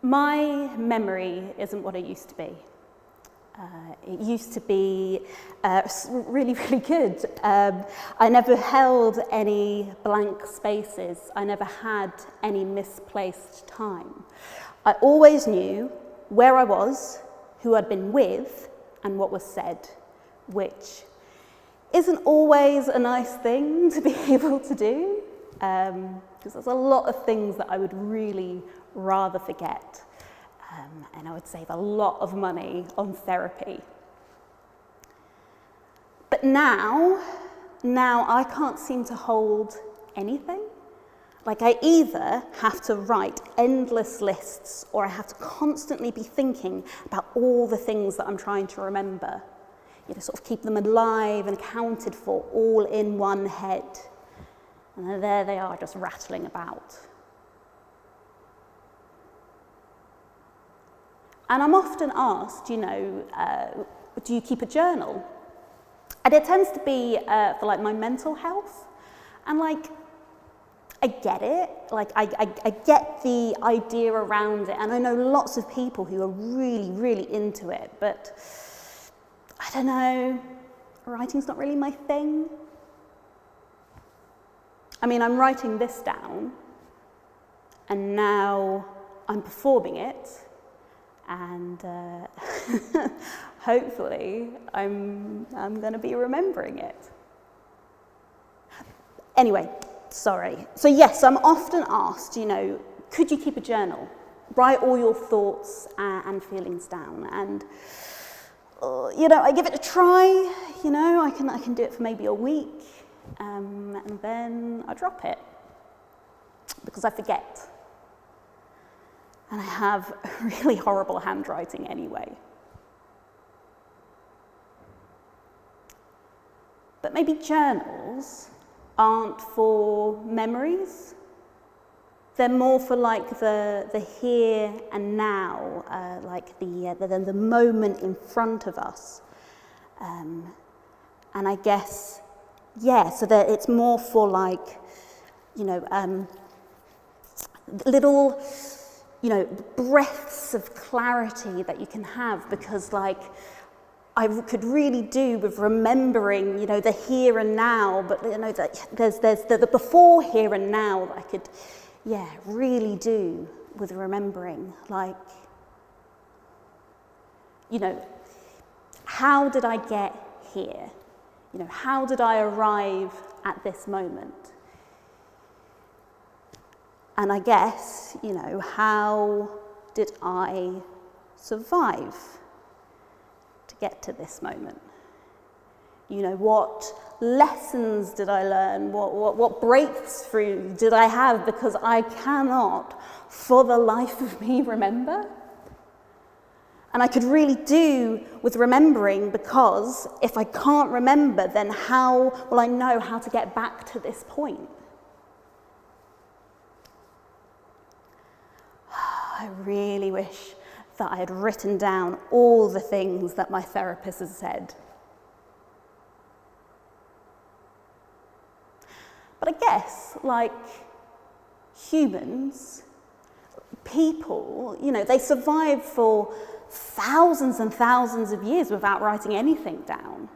My memory isn't what it used to be. It used to be really, really good. I never held any blank spaces. I never had any misplaced time. I always knew where I was, who I'd been with, and what was said, which isn't always a nice thing to be able to do, because there's a lot of things that I would really rather forget. And I would save a lot of money on therapy. But now I can't seem to hold anything. Like, I either have to write endless lists, or I have to constantly be thinking about all the things that I'm trying to remember. You know, sort of keep them alive and accounted for all in one head. And there they are, just rattling about. And I'm often asked, do you keep a journal? And it tends to be for like my mental health. And like, I get it. Like, I get the idea around it. And I know lots of people who are really, really into it. But I don't know, writing's not really my thing. I mean, I'm writing this down. And now I'm performing it. And hopefully I'm going to be remembering it. Anyway, sorry. So yes, I'm often asked, could you keep a journal? Write all your thoughts and feelings down. And, I give it a try. I can do it for maybe a week. And then I drop it because I forget. And I have really horrible handwriting anyway. But maybe journals aren't for memories. They're more for like the here and now, like the moment in front of us. And I guess, so that it's more for like, little, breaths of clarity that you can have, because like I could really do with remembering, the here and now, but that there's the before here and now that I could, really do with remembering, like, how did I get here? How did I arrive at this moment? And I guess, how did I survive to get to this moment? What lessons did I learn? What breakthrough did I have? Because I cannot, for the life of me, remember. And I could really do with remembering, because if I can't remember, then how will I know how to get back to this point? I really wish that I had written down all the things that my therapist has said. But I guess, like humans, people, they survive for thousands and thousands of years without writing anything down,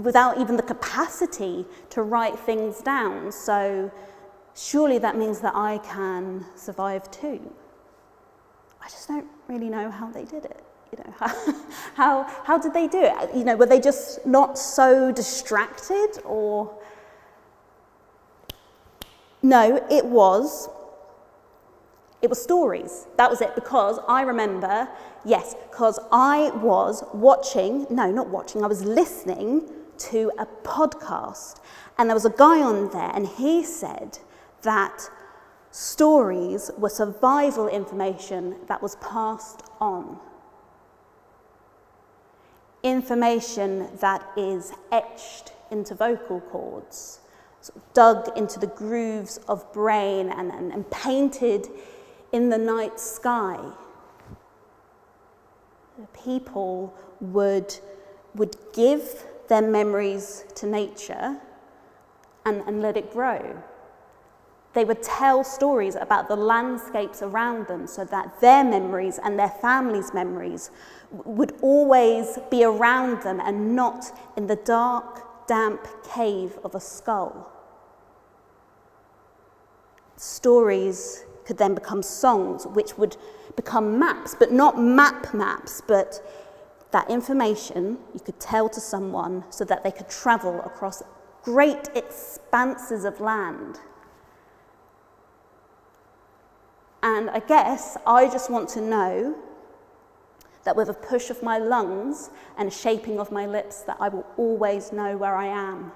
without even the capacity to write things down. So surely that means that I can survive too. I just don't really know how they did it. How did they do it? Were they just not so distracted, or? No, it was stories. That was it, because I remember, because I was I was listening to a podcast, and there was a guy on there, and he said that stories were survival information that was passed on. Information that is etched into vocal cords, sort of dug into the grooves of brain and painted in the night sky. People would give their memories to nature and let it grow. They would tell stories about the landscapes around them so that their memories and their families' memories would always be around them and not in the dark, damp cave of a skull. Stories could then become songs, which would become maps, but not maps, but that information you could tell to someone so that they could travel across great expanses of land. And I guess I just want to know that with a push of my lungs and a shaping of my lips, that I will always know where I am.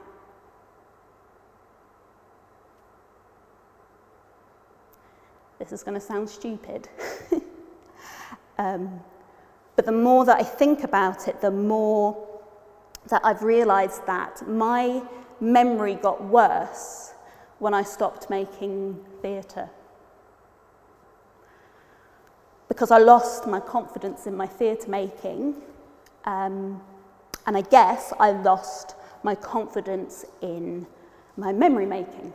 This is going to sound stupid. But the more that I think about it, the more that I've realised that my memory got worse when I stopped making theatre. Because I lost my confidence in my theatre making, and I guess I lost my confidence in my memory making.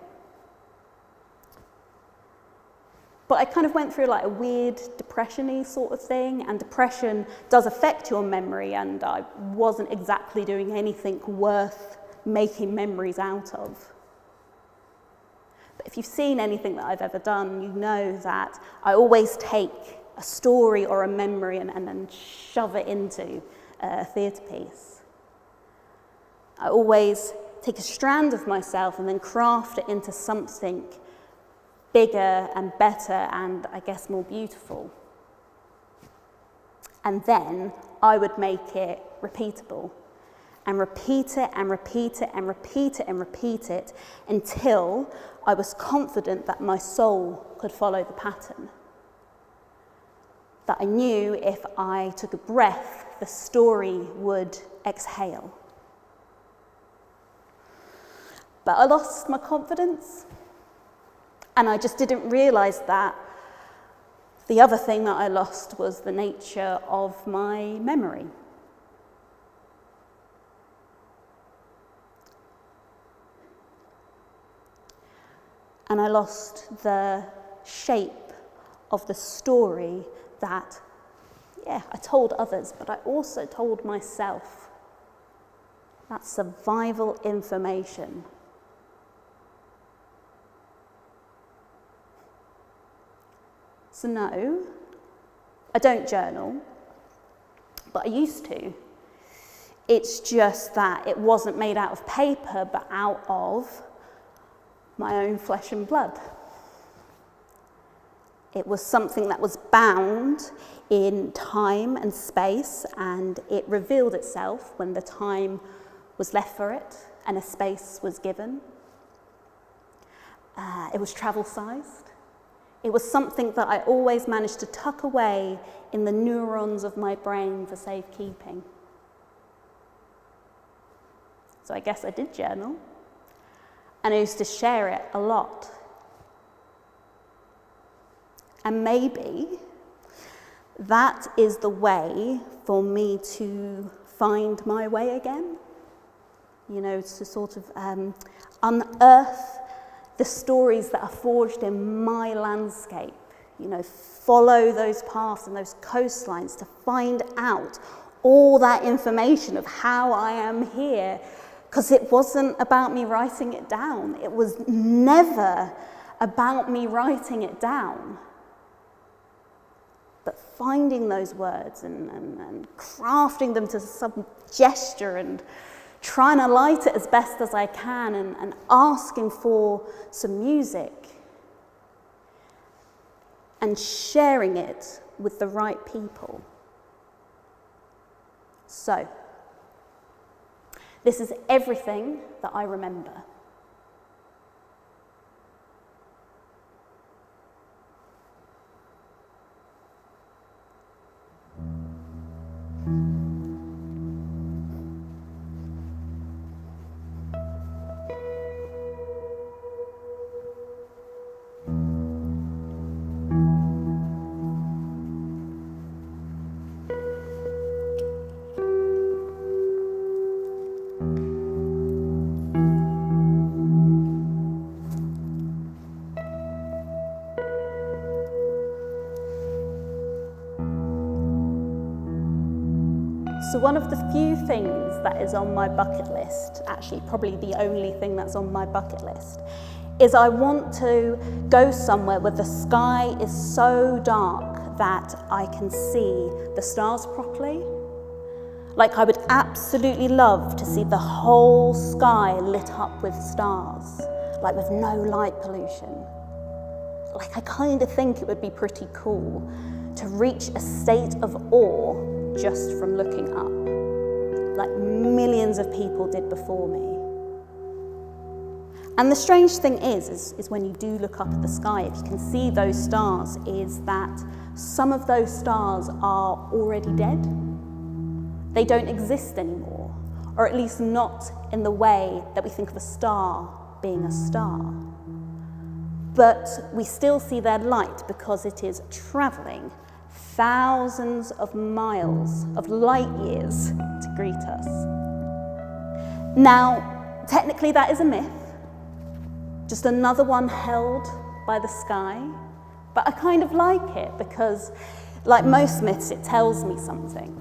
But I kind of went through like a weird depression-y sort of thing, and depression does affect your memory, and I wasn't exactly doing anything worth making memories out of. But if you've seen anything that I've ever done, you know that I always take a story or a memory and then shove it into a theatre piece. I always take a strand of myself and then craft it into something bigger and better and, I guess, more beautiful. And then I would make it repeatable and repeat it and repeat it and repeat it and repeat it until I was confident that my soul could follow the pattern. That I knew if I took a breath, the story would exhale. But I lost my confidence. And I just didn't realise that the other thing that I lost was the nature of my memory. And I lost the shape of the story that, I told others, but I also told myself. That survival information. So no, I don't journal, but I used to. It's just that it wasn't made out of paper, but out of my own flesh and blood. It was something that was bound in time and space, and it revealed itself when the time was left for it and a space was given. It was travel-sized. It was something that I always managed to tuck away in the neurons of my brain for safekeeping. So I guess I did journal, and I used to share it a lot. And maybe that is the way for me to find my way again. To sort of unearth the stories that are forged in my landscape, follow those paths and those coastlines to find out all that information of how I am here, because it wasn't about me writing it down. It was never about me writing it down. But finding those words and crafting them to some gesture and trying to light it as best as I can and asking for some music and sharing it with the right people. So, this is everything that I remember. So one of the few things that is on my bucket list, actually probably the only thing that's on my bucket list, is I want to go somewhere where the sky is so dark that I can see the stars properly. Like, I would absolutely love to see the whole sky lit up with stars, like with no light pollution. Like, I kind of think it would be pretty cool to reach a state of awe just from looking up, like millions of people did before me. And the strange thing is when you do look up at the sky, if you can see those stars, is that some of those stars are already dead. They don't exist anymore, or at least not in the way that we think of a star being a star. But we still see their light because it is travelling thousands of miles, of light years, to greet us. Now, technically that is a myth, just another one held by the sky, but I kind of like it because, like most myths, it tells me something.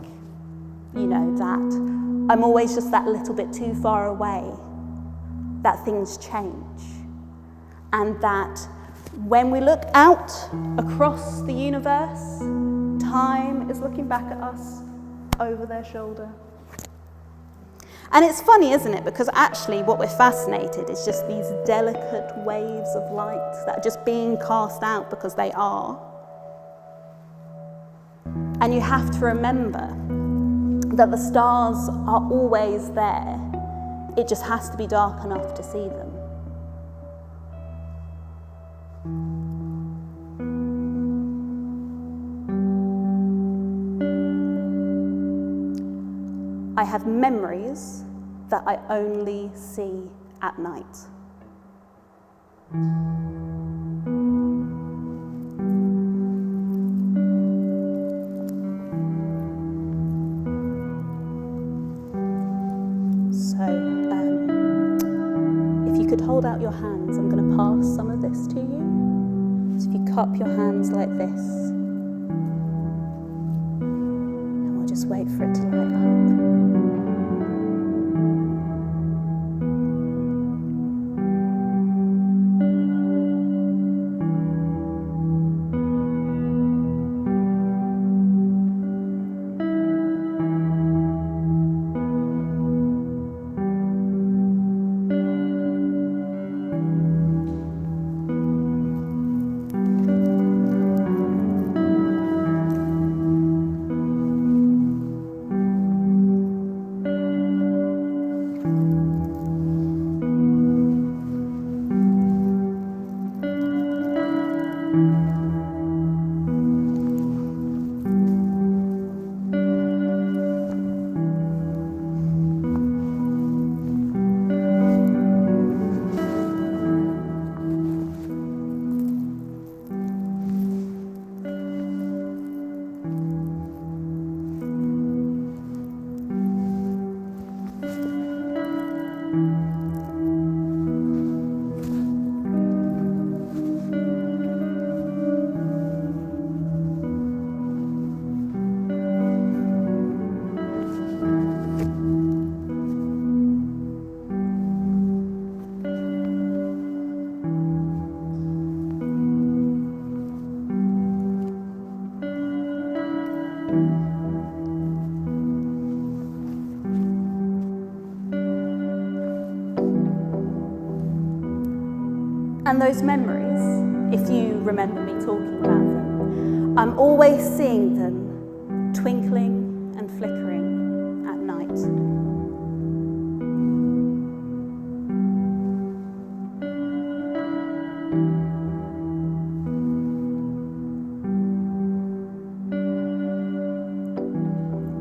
You know, that I'm always just that little bit too far away, that things change, and that when we look out across the universe, time is looking back at us over their shoulder. And it's funny, isn't it? Because actually what we're fascinated is just these delicate waves of light that are just being cast out because they are. And you have to remember that the stars are always there. It just has to be dark enough to see them. I have memories that I only see at night. So, if you could hold out your hands, I'm going to pass some of this to you. So if you cup your hands like this, and we'll just wait for it to light up. And those memories, if you remember me talking about them, I'm always seeing them twinkling and flickering at night.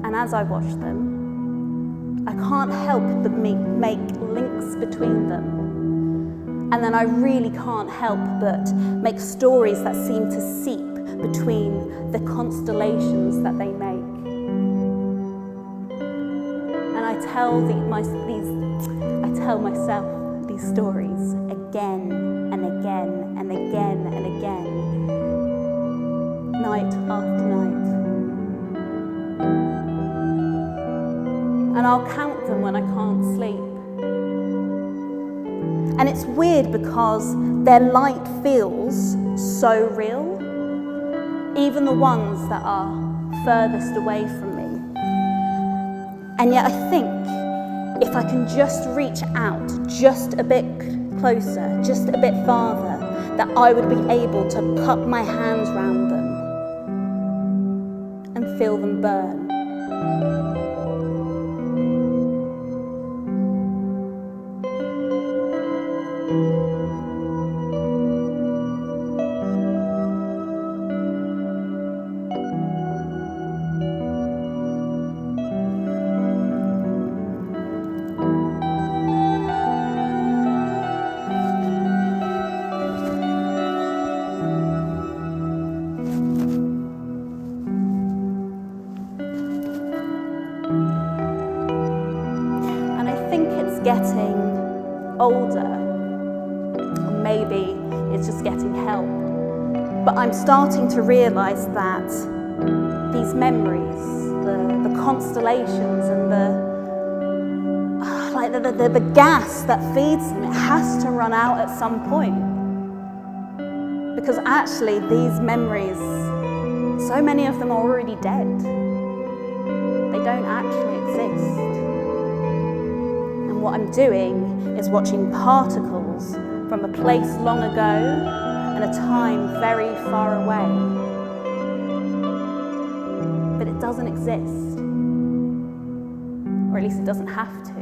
And as I watch them, I can't help but make links between them. And then I really can't help but make stories that seem to seep between the constellations that they make. And I tell myself these stories again and again and again and again, night after night. I'll count them when I can't sleep. And it's weird because their light feels so real, even the ones that are furthest away from me. And yet I think if I can just reach out just a bit closer, just a bit farther, that I would be able to put my hands round them and feel them burn. Getting older, or maybe it's just getting help, but I'm starting to realise that these memories, the constellations and the gas that feeds them, it has to run out at some point, because actually these memories, so many of them are already dead. They don't actually exist. What I'm doing is watching particles from a place long ago and a time very far away. But it doesn't exist, or at least it doesn't have to.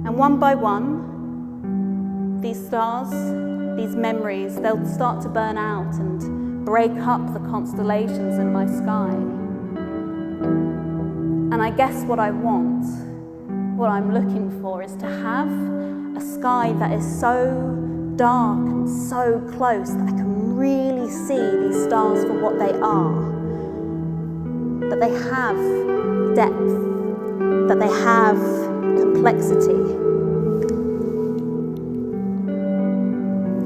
And one by one, these stars, these memories, they'll start to burn out and break up the constellations in my sky. And I guess what I want, what I'm looking for, is to have a sky that is so dark and so close that I can really see these stars for what they are. That they have depth, that they have complexity,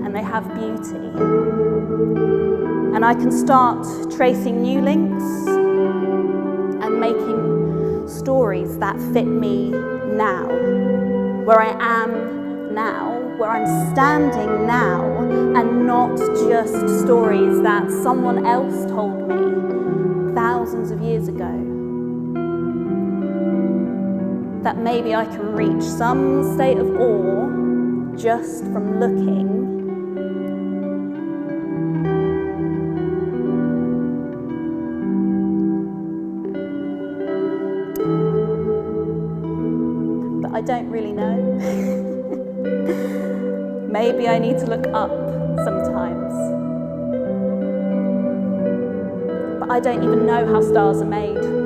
and they have beauty. And I can start tracing new links and making stories that fit me now, where I am now, where I'm standing now, and not just stories that someone else told me thousands of years ago. That maybe I can reach some state of awe just from looking. I don't really know. Maybe I need to look up sometimes. But I don't even know how stars are made.